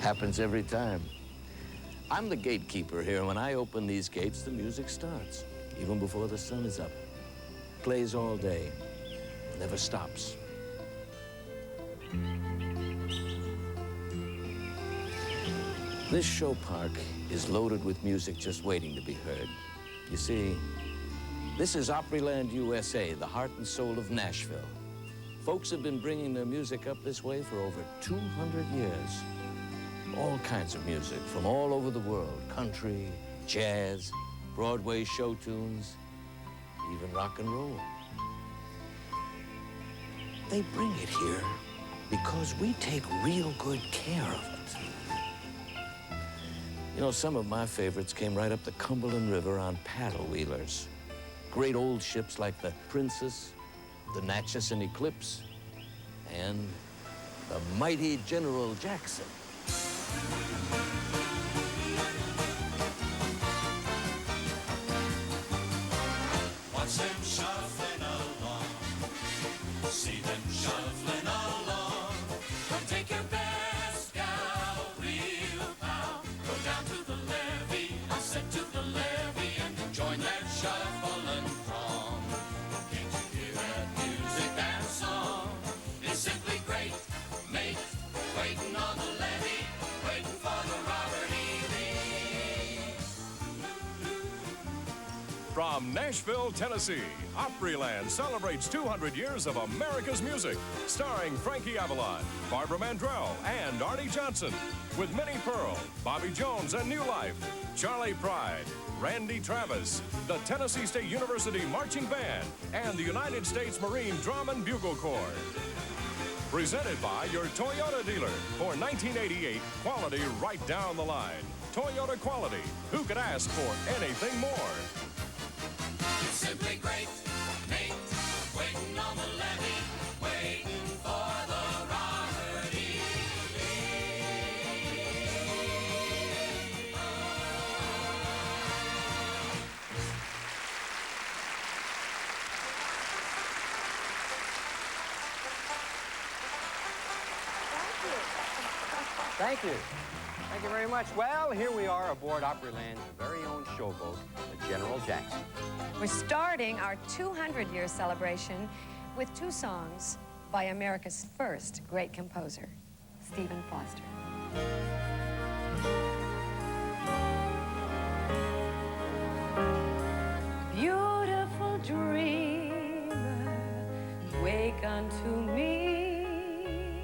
Happens every time. I'm the gatekeeper here. When I open these gates, the music starts, even before the sun is up. Plays all day, never stops. This show park is loaded with music just waiting to be heard. You see, this is Opryland USA, the heart and soul of Nashville. Folks have been bringing their music up this way for over 200 years. All kinds of music from all over the world. Country, jazz, Broadway show tunes, even rock and roll. They bring it here because we take real good care of it. You know, some of my favorites came right up the Cumberland River on paddle wheelers. Great old ships like the Princess, the Natchez and Eclipse, and the mighty General Jackson. Watch them shuffling along, see them shuffling along. Come take your best gal, real pal. Go down to the levee, I said to the levee, and join that shuffling throng. Can't you hear that music, that song? It's simply great, mate, waiting on the levee, waiting for the Robert E. Lee. From Nashville, Tennessee, Opryland celebrates 200 years of America's music, starring Frankie Avalon, Barbara Mandrell, and Artie Johnson, with Minnie Pearl, Bobby Jones and New Life, Charlie Pride, Randy Travis, the Tennessee State University Marching Band, and the United States Marine Drum and Bugle Corps. Presented by your Toyota dealer. For 1988, quality right down the line. Toyota quality. Who could ask for anything more? It's simply great, mate, waiting on the levee, waiting for the Robert E. Thank you. Thank you very much. Well, here we are aboard Opryland's very own showboat, the General Jackson. We're starting our 200-year celebration with two songs by America's first great composer, Stephen Foster. Beautiful dreamer, wake unto me.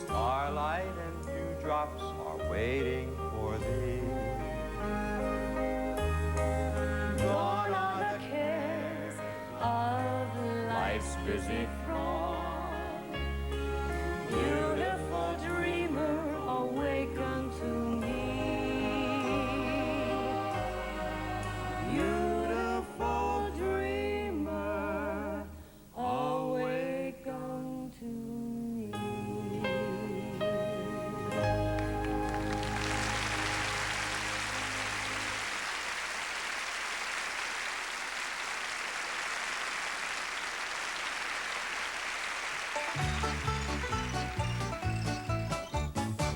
Starlight and dewdrops are waiting for thee. Gone are the cares of life's busy throng. Beautiful dreamer, awake unto me. Beautiful dreamer, awake unto me.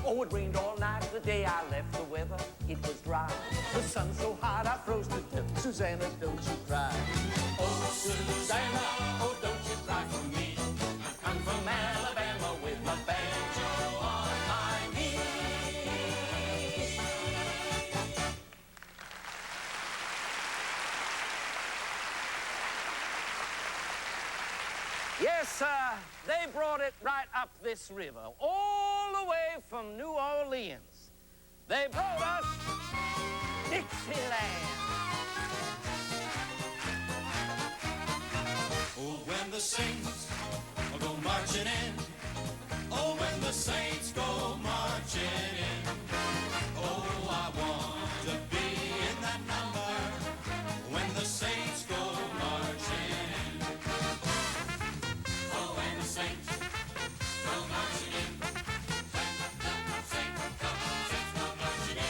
Oh, it rained all night the day I left. The weather, it was dry. The sun so hot I froze to death. Susanna, don't you cry. Oh, Susanna, oh, don't you cry for me. I've come from Alabama with my banjo on my knee. Yes, sir, they brought it right up this river, all the way from New Orleans. They brought us Dixieland. Oh, when the saints go marching in. Oh, when the saints go marching in. Oh, I want to be in that number when the saints go marching in. Oh, when the saints go marching in. When the saints go marching in.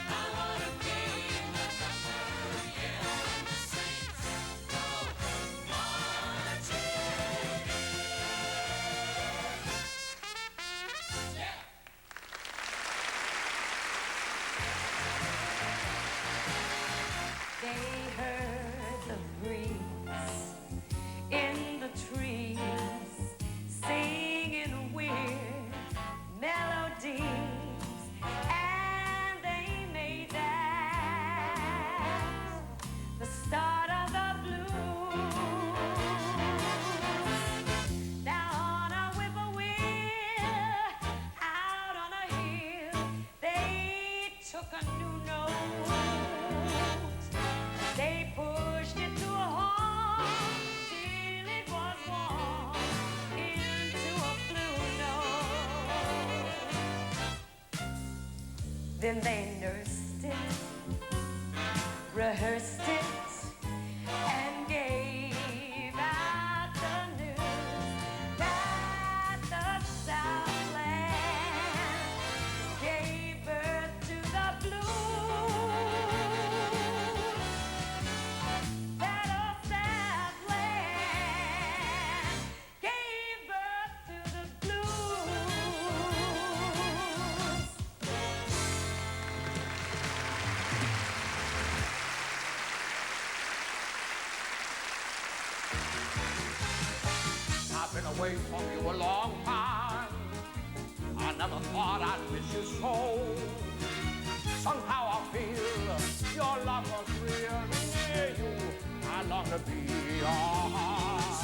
I want to be in that number, yeah, when the saints go marching in. Then they nursed it, rehearsed it, and gave out the news that the Southland gave birth to the blues. That old Southland gave birth to the blues. I've been away from you a long time. I never thought I'd miss you so. Somehow I feel your love was real near you. I long to be yours.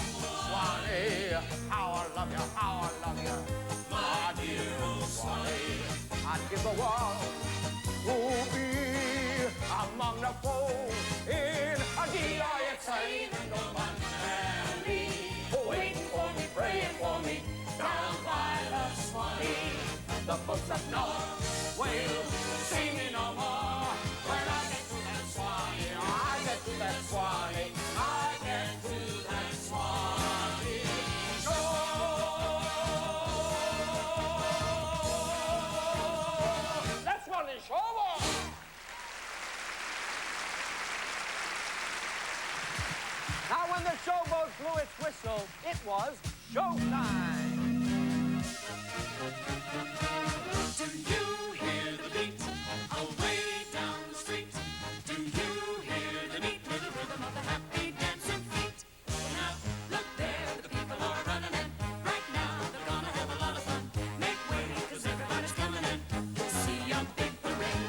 Swanee, how I love you, how I love you. My dear old Swanee, I'd give the world to be among the fold in a Even though my family waiting for me, praying for me down by the Swanee. the folks up north will see me no more. When I get to that Swanee, I get to that Swanee, I get to that Swanee shore. Let's run the shore. Now when the showboat blew its whistle, it was showtime. Do you hear the beat away down the street? Do you hear the neat little rhythm of the happy dancing feet? Now look there, the people are running in. Right now they're gonna have a lot of fun. Make way, 'cause everybody's coming in to see a big parade.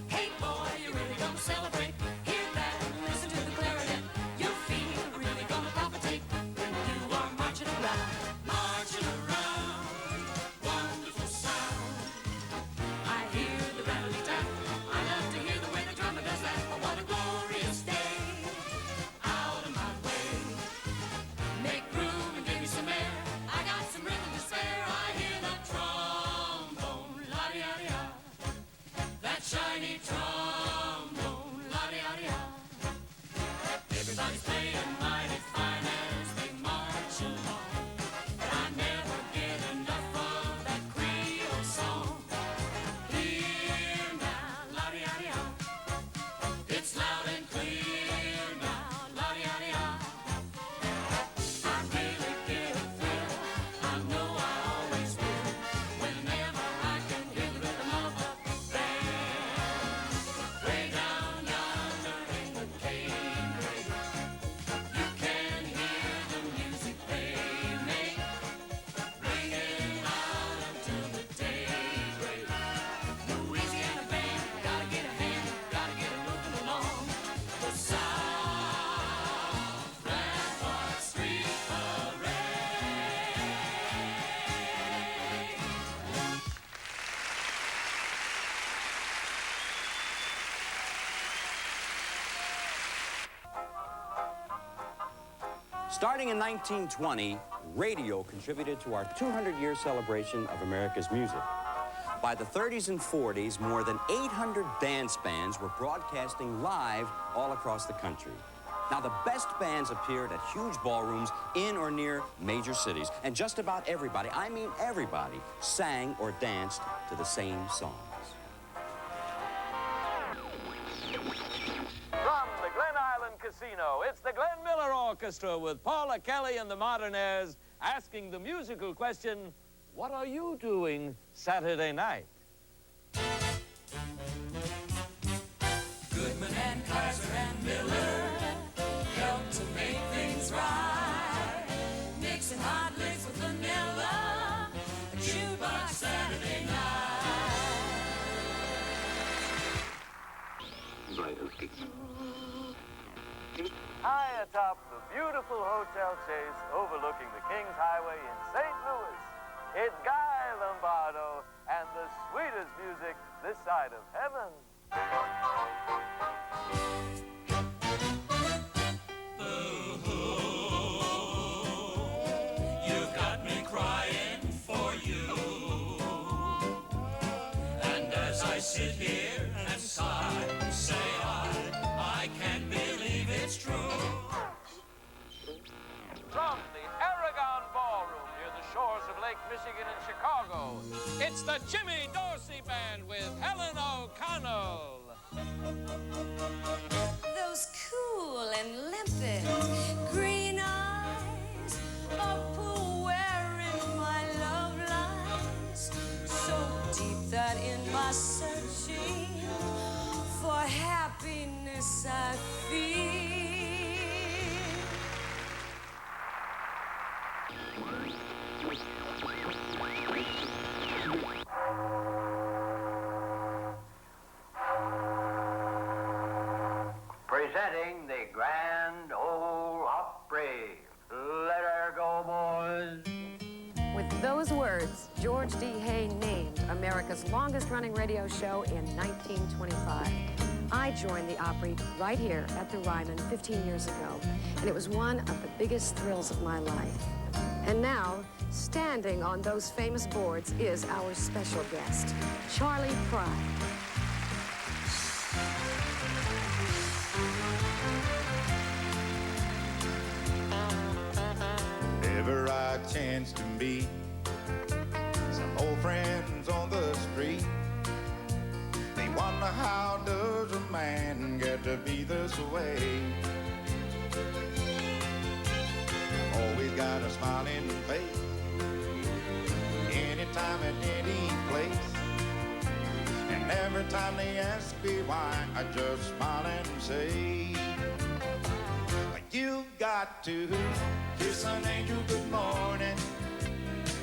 Hey boy, you really gonna celebrate? Hear that and listen to the clarinet. You feel really gonna palpitate when you are marching around. Marching around, wonderful sound. I hear the rattle-tap. I love to hear the way the drummer does that. Oh, what a glorious day. Out of my way. Make room and give me some air. I got some rhythm to spare. I hear that trombone, la-di-da-di-da. That shiny trombone, la-di-da-di-da. Everybody's playing mighty fine as they march along. But I never get enough of that Creole song. Hear now, la-di-da-di-da. It's loud and clear now, la-di-da-di-da. I really get a thrill. I know I always will. Whenever I can hear the rhythm of the band. Way down yonder in the canebrake, you can hear the music they make, ringing out until the daybreak. Louisiana band, gotta get a hand, gotta get it moving along. The South Rampart Street Parade. Starting in 1920, radio contributed to our 200-year celebration of America's music. By the 30s and 40s, more than 800 dance bands were broadcasting live all across the country. Now, the best bands appeared at huge ballrooms in or near major cities, and just about everybody, I mean everybody, sang or danced to the same songs. From the Glen Island Casino, it's the Glenn Miller Orchestra with Paula Kelly and the Modernaires asking the musical question, what are you doing Saturday night? Goodman and Kaiser and Miller help to make things right. Mixing hot licks with vanilla, a jukebox Saturday night. High atop the beautiful Hotel Chase overlooking the Kings Highway in St. Louis, it's Guy Lombardo and the sweetest music this side of heaven. You've got me crying for you. And as I sit here Lake Michigan and Chicago. It's the Jimmy Dorsey Band with Helen O'Connell. Those cool and limpid green eyes are wearing my love lines so deep that in my searching for happiness I feel. Presenting the Grand Ole Opry. Let her go, boys. With those words, George D. Hay named America's longest-running radio show in 1925. I joined the Opry right here at the Ryman 15 years ago, and it was one of the biggest thrills of my life. And now, standing on those famous boards is our special guest, Charlie Pride. Ever I chance to meet some old friends on the street, they wonder how does a man get to be this way. Always got a smiling face, anytime at any place. And every time they ask me why, I just smile and say, you've got to kiss an angel good morning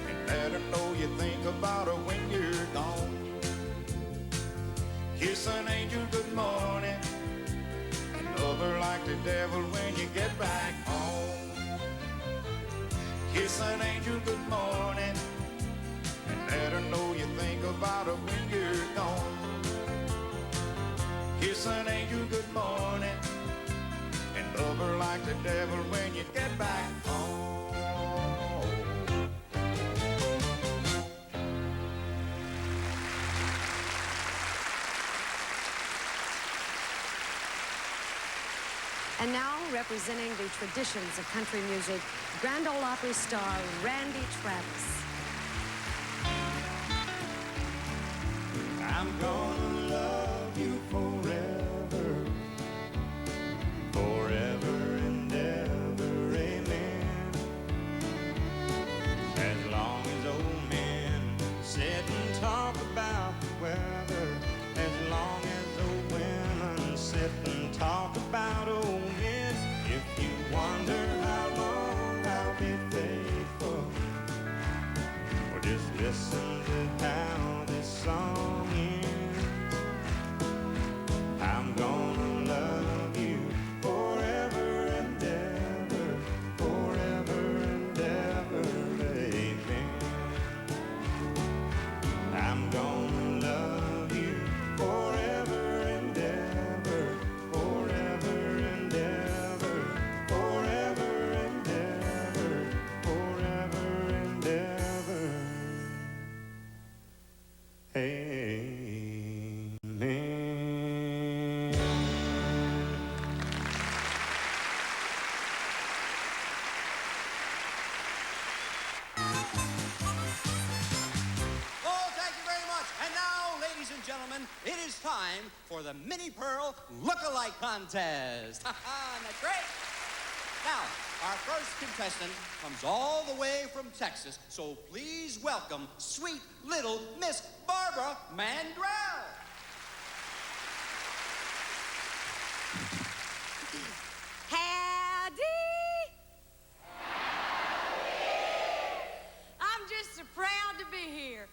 and let her know you think about her when you're gone. Kiss an angel good morning and love her like the devil when you get back home. Kiss an angel good morning and let her know you think about her when you're gone. Kiss an angel good morning and love her like the devil when you get back home. And now, representing the traditions of country music, Grand Ole Opry star Randy Travis. I'm gonna love you forever, forever and ever, amen. As long as old men sit and talk about the weather, as long as old women sit and talk about old men, if you wonder how long I'll be faithful, or just listen to how this song ends. I'm gonna love you forever and ever, forever and ever, amen. I'm gonna love you forever and ever, forever and ever, forever and ever, forever and ever, amen. Oh, thank you very much. And now, ladies and gentlemen, it is time for the Mini Pearl Look-alike Contest. Isn't that great? Now, our first contestant comes all the way from Texas, so please welcome sweet little Miss Barbara Mandrell. Howdy! I'm just so proud to be here.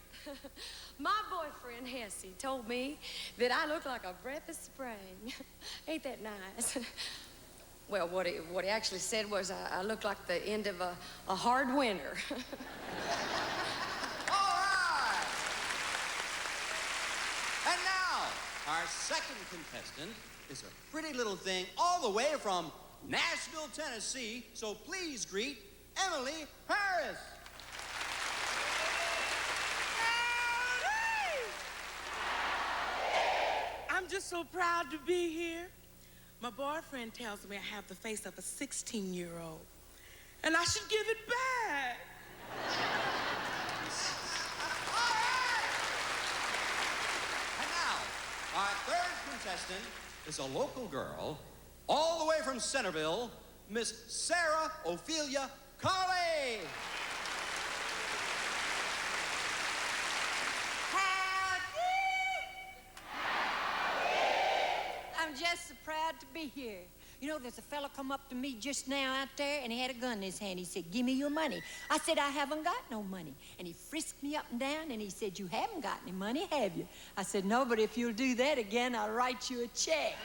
My boyfriend, Hesse, told me that I look like a breath of spring. Ain't that nice? Well, what he actually said was I look like the end of a hard winter. All right. And now, our second contestant is a pretty little thing all the way from Nashville, Tennessee, so please greet Emily Harris. I'm just so proud to be here. My boyfriend tells me I have the face of a 16-year-old, and I should give it back. contestant is a local girl, all the way from Centerville, Miss Sarah Ophelia Carley. I'm just so proud to be here. You know, there's a fella come up to me just now out there, and he had a gun in his hand. He said, "Give me your money." I said, "I haven't got no money." And he frisked me up and down, and he said, "You haven't got any money, have you?" I said, "No, but if you'll do that again, I'll write you a check."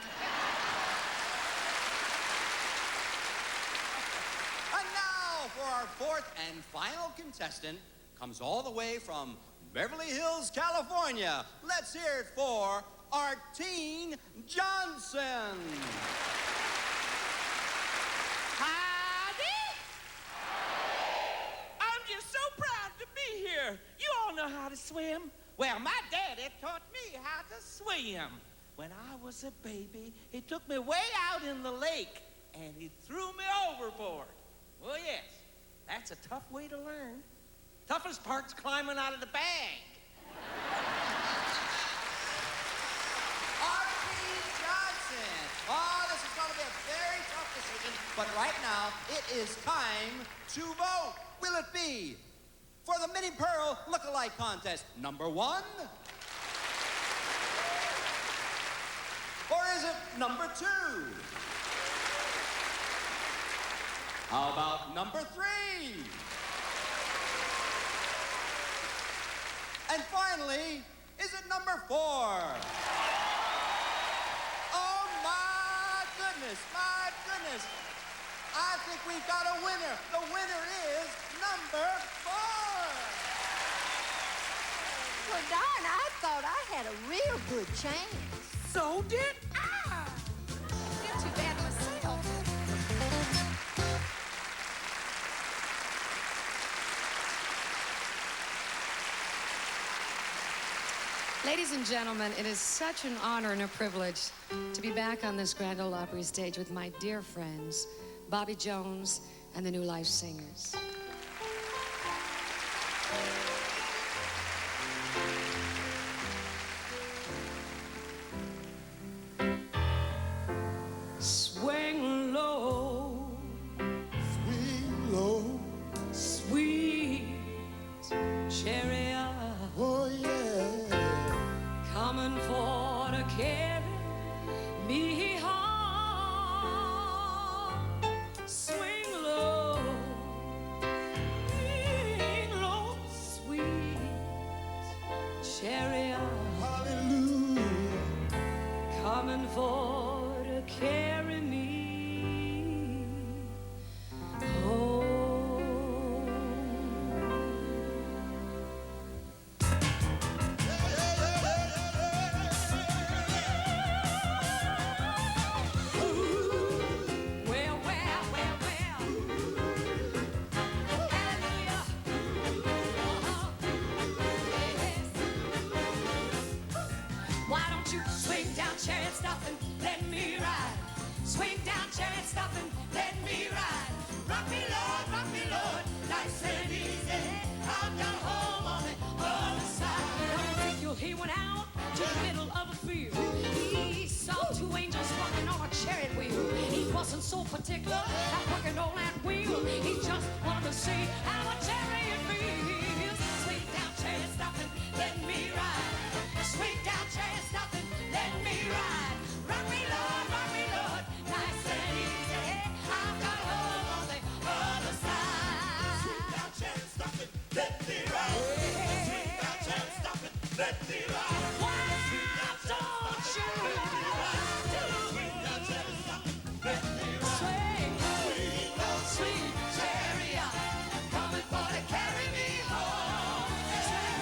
And now for our fourth and final contestant, comes all the way from Beverly Hills, California. Let's hear it for Artine Johnson. Howdy! I'm just so proud to be here. You all know how to swim. Well, my daddy taught me how to swim. When I was a baby, he took me way out in the lake, and he threw me overboard. Well, yes, that's a tough way to learn. Toughest part's climbing out of the bag. Artine Johnson. Oh, this is going to be a very tough decision, but right now it is time to vote. Will it be for the Minnie Pearl Look-alike Contest number 1? Or is it number 2? How about number 3? And finally, is it number 4? Oh, my goodness, my goodness. I think we've got a winner. The winner is number 4. Well, darn, I thought I had a real good chance. So did I. Not too bad myself. Ladies and gentlemen, it is such an honor and a privilege to be back on this Grand Ole Opry stage with my dear friends, Bobby Jones and the New Life Singers. Swing low, Swing low, sweet chariot, oh yeah. coming for to carry me home. Swing low, sweet chariot, Hallelujah. coming for to carry me home. Well, well, well, well. Hallelujah. Yes. Why don't you swing down, chariot, stop and let me ride? Swing down, chariot, stop and let me ride. Rock me, Lord, nice and easy. I've got a home on the other side. Don't think you'll hear one out to the middle of a field. He saw two angels walking on a chariot wheel. He wasn't so particular about working on that wheel. He just wanted to see how a chariot feels. Swing down, chariot, stop and let me ride. Swing down, chariot, stop and let me ride. Rock me, Lord, nice and easy. I've got a home on the other side. Swing down, chariot, stop it, let me ride. Swing down, chariot, stop it, let me ride. Why don't you Swing down, chariot, stop it, let me ride. swing, sweet chariot, coming for to carry me home. Swing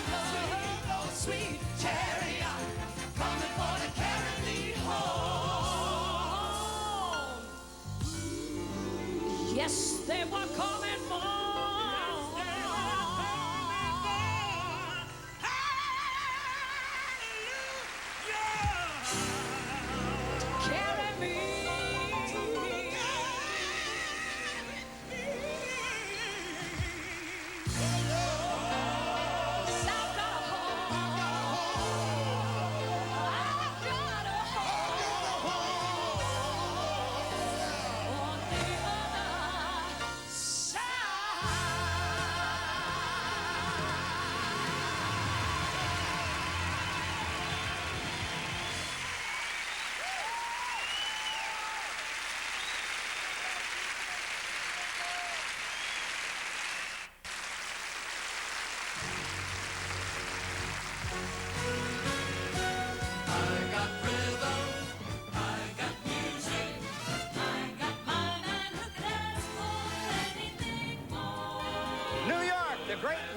low, sweet chariot, coming for to carry me home. Yes, they were coming for.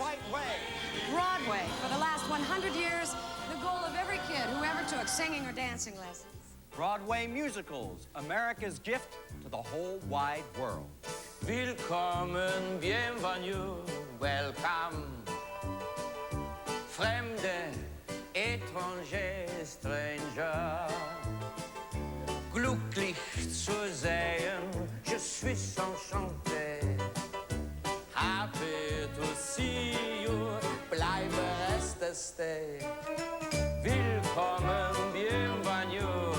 right way. Broadway, for the last 100 years, the goal of every kid who ever took singing or dancing lessons. Broadway musicals, America's gift to the whole wide world. Willkommen, bienvenue, welcome. Fremde, étranger, stranger. Glücklich zu sehen, je suis enchanté. Happy to see you, bleibe reste stay. Willkommen, bienvenue,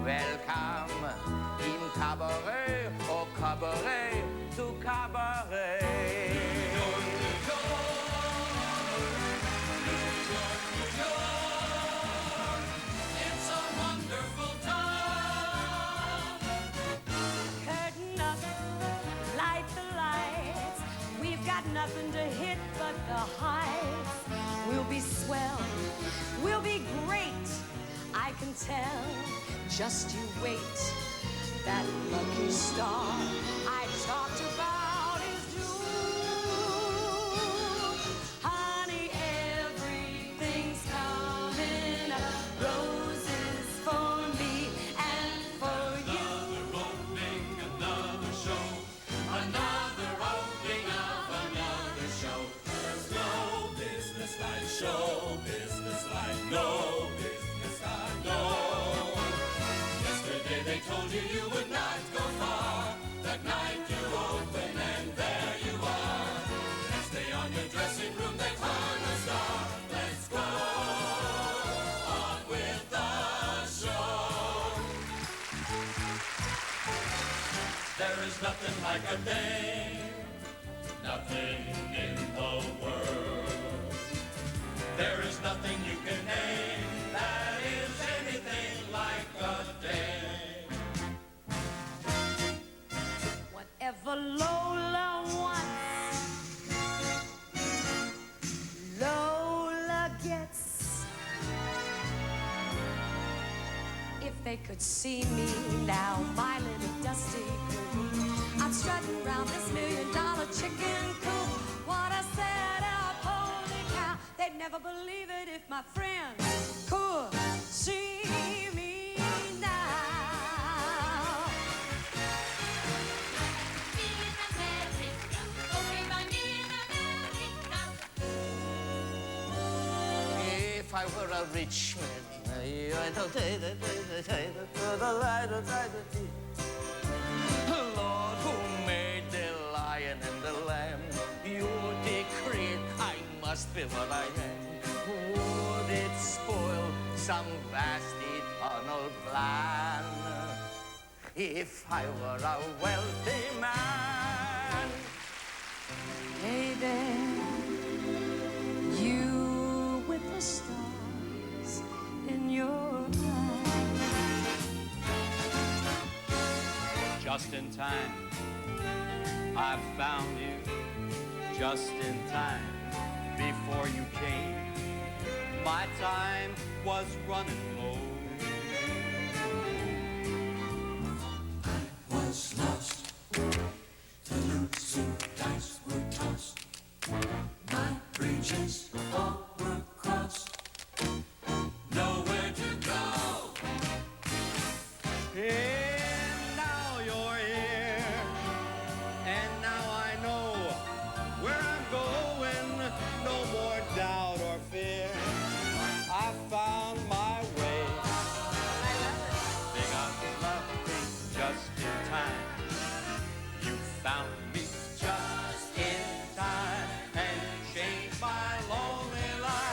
welcome. Im Cabaret, au Cabaret, to Cabaret. It's a wonderful town. Curtain up, light the lights. We've got nothing to hit but the heights. We'll be swell, we'll be great, I can tell. Just you wait. That lucky star I talked about is due. Honey, everything's coming up. Roses for me and for you. Another opening, another show. Another opening of another show. There's no business like show business like no business like no. Yesterday they told you you would not go far. That night you open and there you are. Next day on your dressing room they crown a star. Let's go on with the show. There is nothing like a dame, nothing in the world. There is nothing you can name that is anything like a dame. Whatever Lola wants, Lola gets. If they could see me now, my little dusty girl, I'm strutting around this $1 million chicken coop. What a setup, holy cow! They'd never believe it if my friends could see me now. If I were a rich man, Lord, who made the lion and the lamb, you decreed I must be what I am. Would it spoil some vast eternal plan if I were a wealthy man? Hey there, you with the stars in your eyes. Just in time, I found you. Just in time, before you came, my time was running low. Was lost, the losing dice were tossed. My bridges all were crossed. Nowhere to go. And now you're here, and now I know where I'm going. No more doubt or fear. I found my way. They got lovely just in time. You found me just in time and changed my lonely life.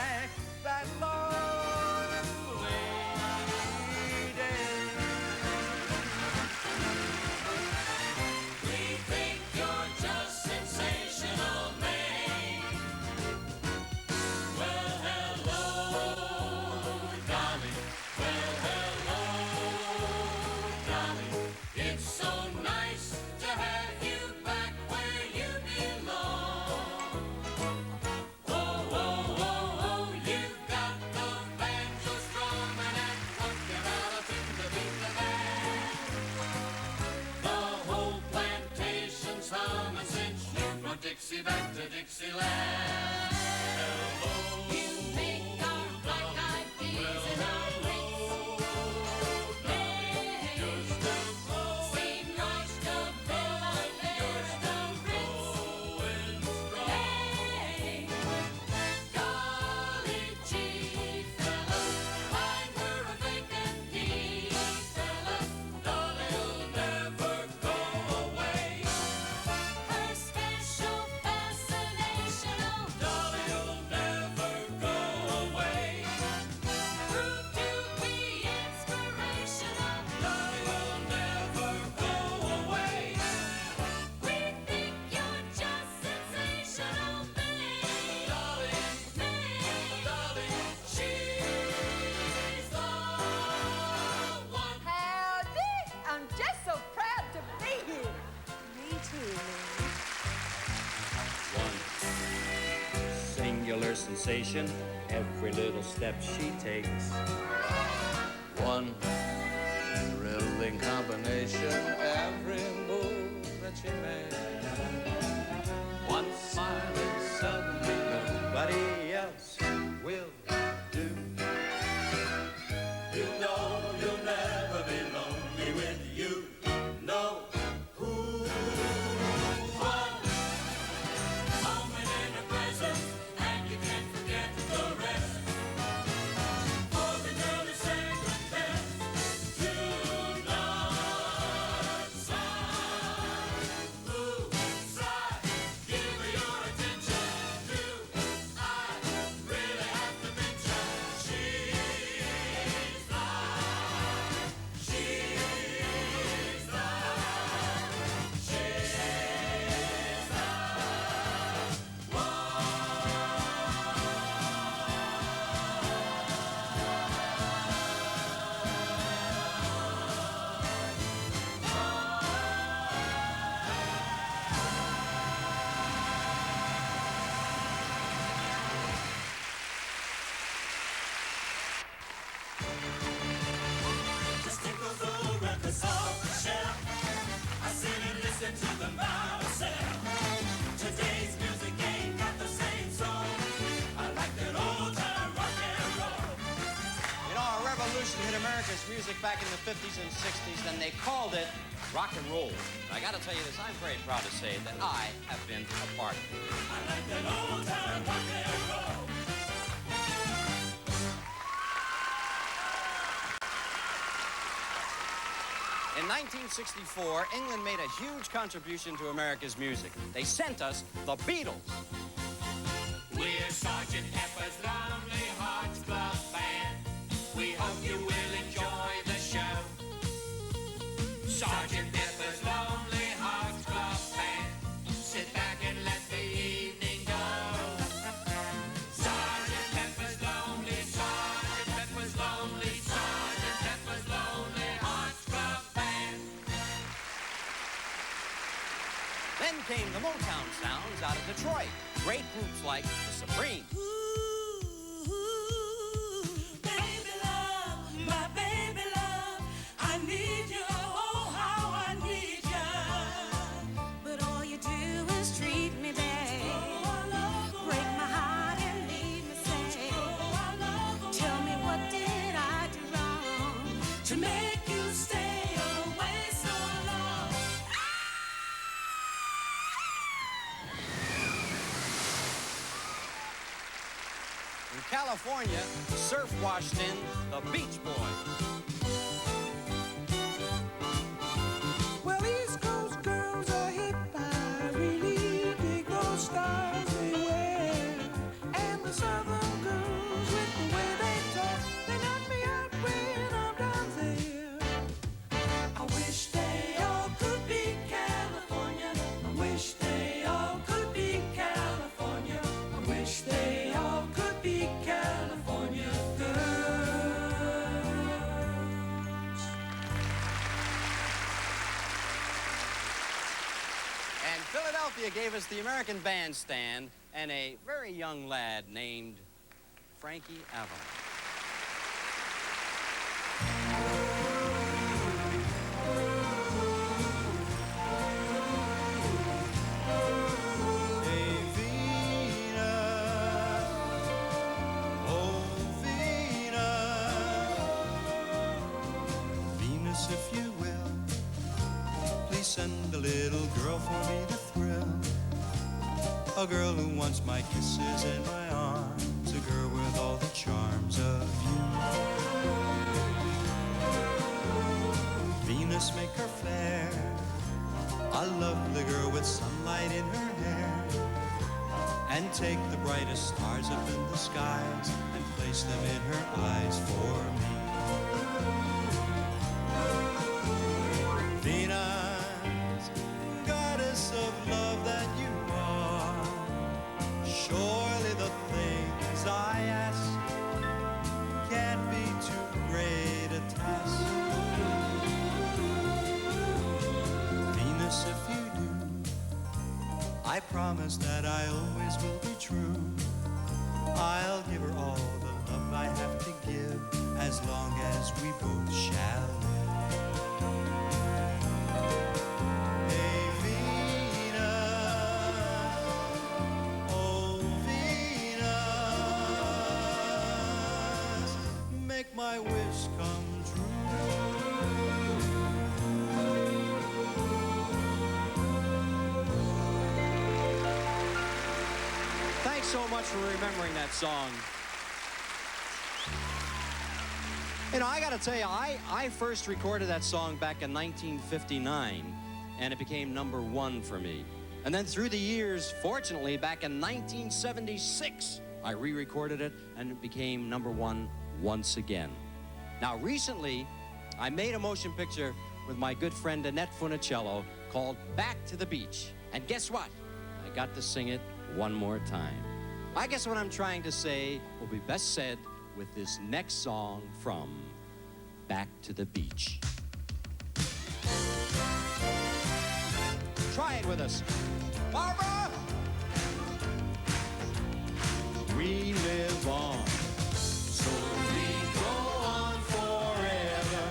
angular sensation every little step she takes. One thrilling combination, every move that she makes. One smile and suddenly nobody else will do. You know you'll never be lonely when you know who won. Moment in the present, and you can't forget the rest. For the girl is second best to none. Side, move, side, give her your attention. Do I really have to mention she's the just tickles all records off the shelf. I sit and listen to them by myself. Today's music ain't got the same soul. I like that old time rock and roll. You know, a revolution hit America's music back in the 50s and 60s, and they called it rock and roll. I gotta tell you this, I'm very proud to say that I have been a part of it. I like that old time rock and roll. In 1964, England made a huge contribution to America's music. They sent us the Beatles. We're Sergeant Pepper's Lonely Hearts Club Band. We hope you will enjoy the show. Sergeant Pepper's Lonely Hearts Club Band. Sit back and let the evening go. Sergeant Pepper's Lonely, Sergeant Pepper's Lonely, Sergeant Pepper's Lonely Hearts Club Band. Then came the Motown sounds out of Detroit. Great groups like the Supremes. Baby love, my baby love, I need you, oh how I need you. But all you do is treat me bad. Break my heart and leave me sad. Tell me what did I do wrong To make you stay away so long. In California, surf washed in the Beach Boys. Well, East Coast girls are hip. I really dig those styles they wear. And the Southern girls, with the way they talk, they knock me out when I'm down there. I wish they all could be California. I wish they all could be California. I wish they all could be California girls. And Philadelphia gave us the American Bandstand and a very young lad named Frankie Avalon. Hey, Venus, oh, Venus, Venus, if you will, please send a little girl for me to thrill. A girl who wants my kisses and my arms, a girl with all the charms of you. Venus, make her fair, a lovely girl with sunlight in her hair, and take the brightest stars up in the skies and place them in her eyes for me. Venus, goddess of love that you are, surely the things I ask can't be too great a task. Venus, if you do, I promise that I always will be true. give her all the love I have to give, as long as we both shall live. Hey, Venus, oh, Venus, make my wish come true. Thanks so much for remembering that song. You know, I gotta tell you, I first recorded that song back in 1959, and it became #1 for me. And then through the years, fortunately, back in 1976, I re-recorded it, and it became #1 once again. Now, recently, I made a motion picture with my good friend Annette Funicello called Back to the Beach. And guess what? I got to sing it one more time. I guess what I'm trying to say will be best said with this next song from Back to the Beach. Try it with us. Barbara! We live on, so we go on forever.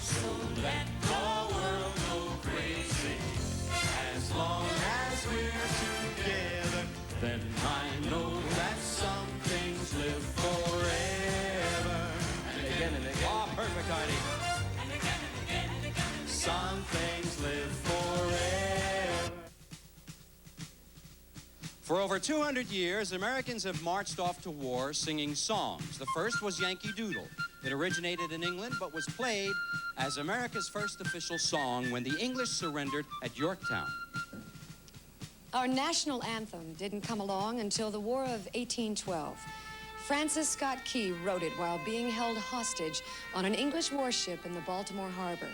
So let the world go crazy. As long as we're together, then I know that some things live forever. And again and again. Oh, perfect, Artie. And again and again and again. Some things live forever. For over 200 years, Americans have marched off to war singing songs. The first was Yankee Doodle. It originated in England, but was played as America's first official song when the English surrendered at Yorktown. Our national anthem didn't come along until the War of 1812. Francis Scott Key wrote it while being held hostage on an English warship in the Baltimore Harbor.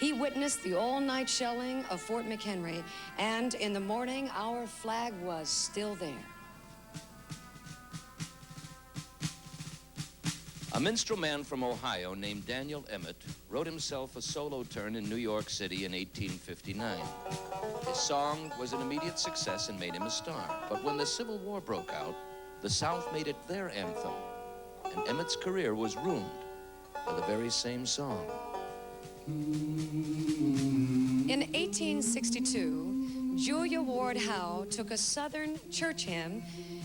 He witnessed the all-night shelling of Fort McHenry, and in the morning, our flag was still there. A minstrel man from Ohio named Daniel Emmett wrote himself a solo turn in New York City in 1859. His song was an immediate success and made him a star. But when the Civil War broke out, the South made it their anthem, and Emmett's career was ruined by the very same song. In 1862, Julia Ward Howe took a Southern church hymn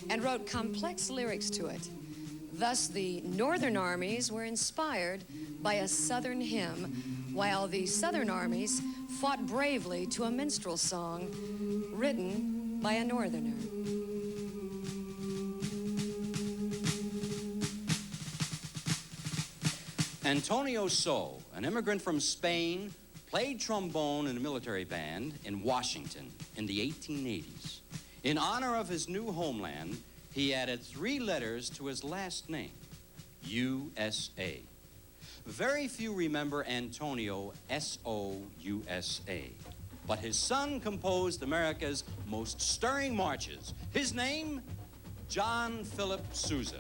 and wrote complex lyrics to it. Thus, the Northern armies were inspired by a Southern hymn, while the Southern armies fought bravely to a minstrel song written by a Northerner. Antonio So, an immigrant from Spain, played trombone in a military band in Washington in the 1880s. In honor of his new homeland, he added 3 letters to his last name, USA. Very few remember Antonio S-O-U-S-A, but his son composed America's most stirring marches. His name, John Philip Sousa.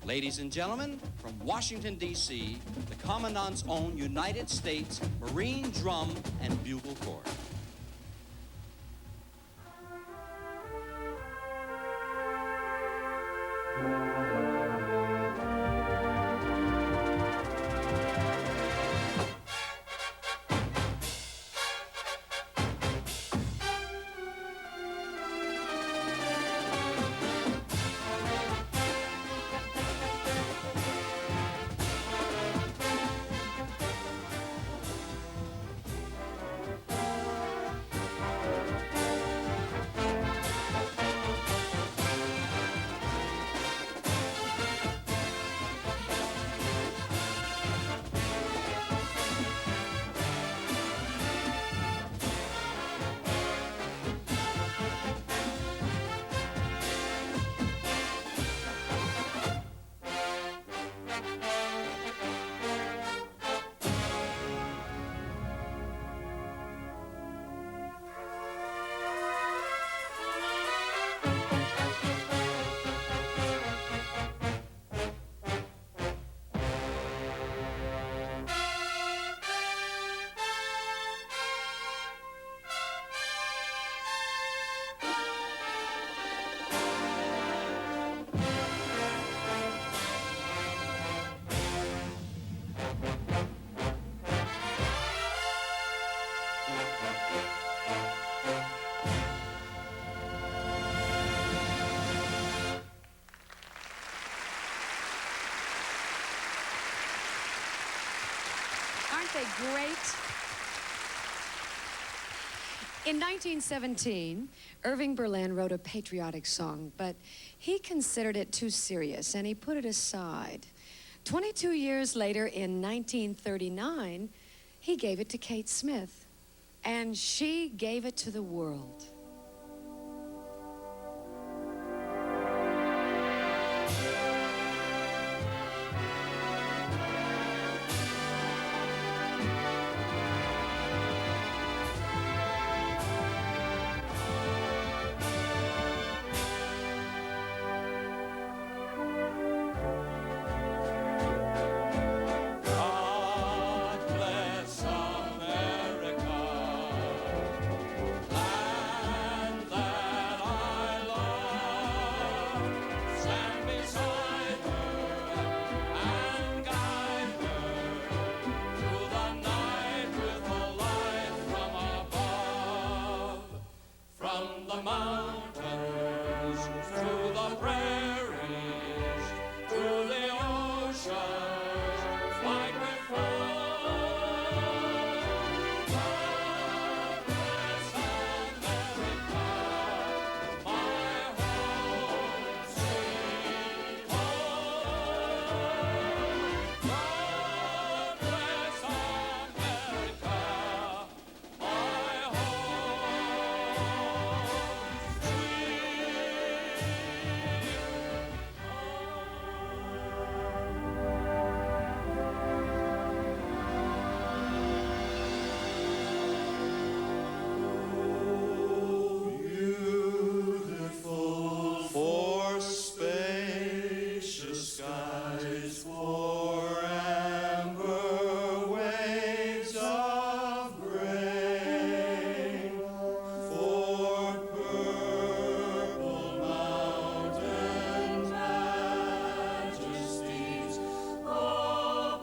Ladies and gentlemen, from Washington, D.C., the Commandant's own United States Marine Drum and Bugle Corps. they great? In 1917, Irving Berlin wrote a patriotic song, but he considered it too serious, and he put it aside. 22 years later, in 1939, he gave it to Kate Smith, and she gave it to the world. God bless America, land that I love. Stand beside her and guide her through the night with a light from above. From the mountains to the prairies to the ocean, flight with love. God bless America, my home sweet home. God bless America, my home beautiful for spacious skies, for amber waves of grain, for purple mountains, majesties above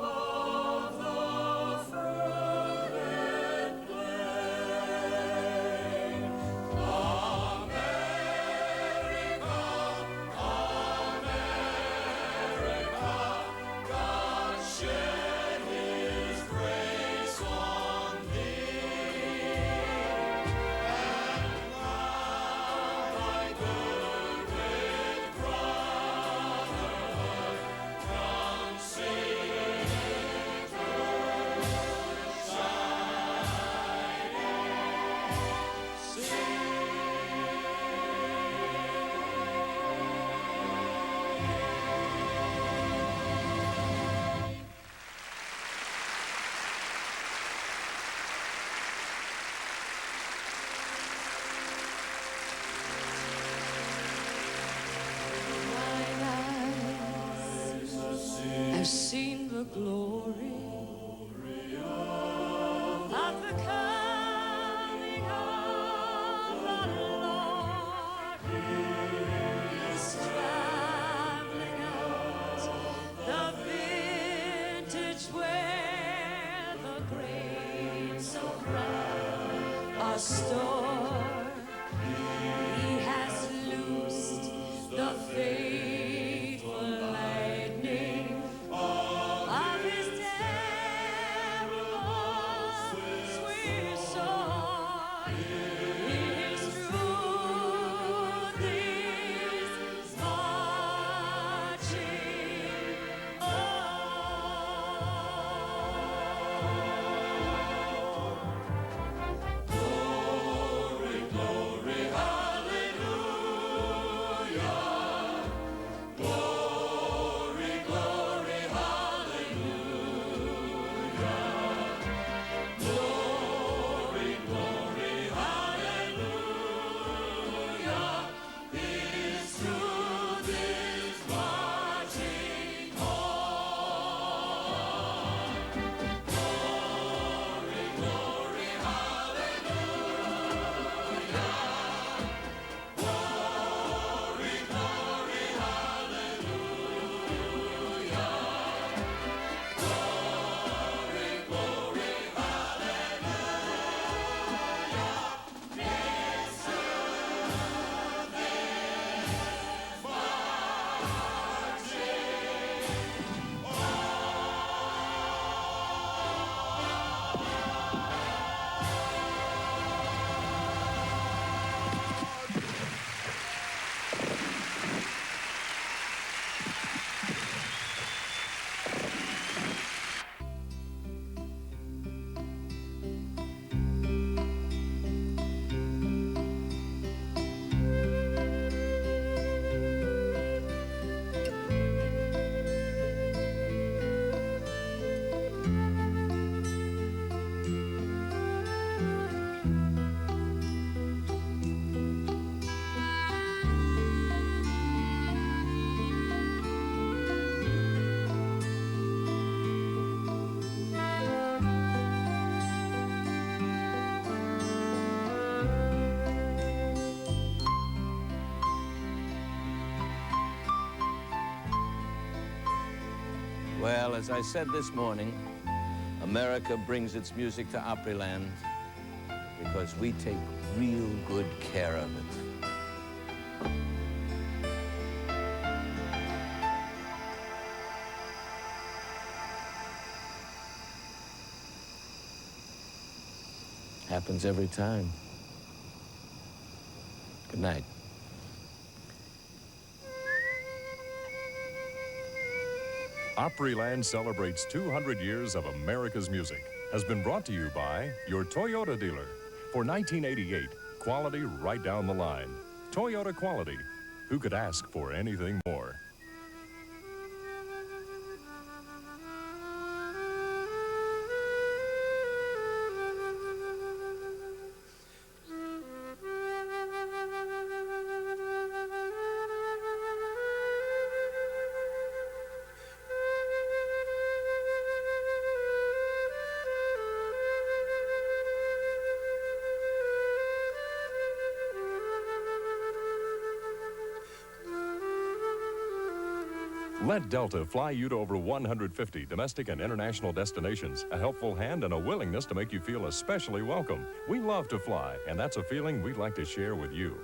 the fertile plain. America, God shed His grace on thee, and crown thy good with brotherhood, considered I've seen the glory of the coming of the Lord. He's traveling out the vintage where the grapes of wrath are stored. He has loosed the fateful lightning of His terrible sweet sword. His truth is marching on. Well, as I said this morning, America brings its music to Opryland because we take real good care of it. Happens every time. Good night. Opryland Celebrates 200 years of America's music has been brought to you by your Toyota dealer. For 1988, quality right down the line. Toyota quality. Who could ask for anything more? Let Delta fly you to over 150 domestic and international destinations. A helpful hand and a willingness to make you feel especially welcome. We love to fly, and that's a feeling we'd like to share with you.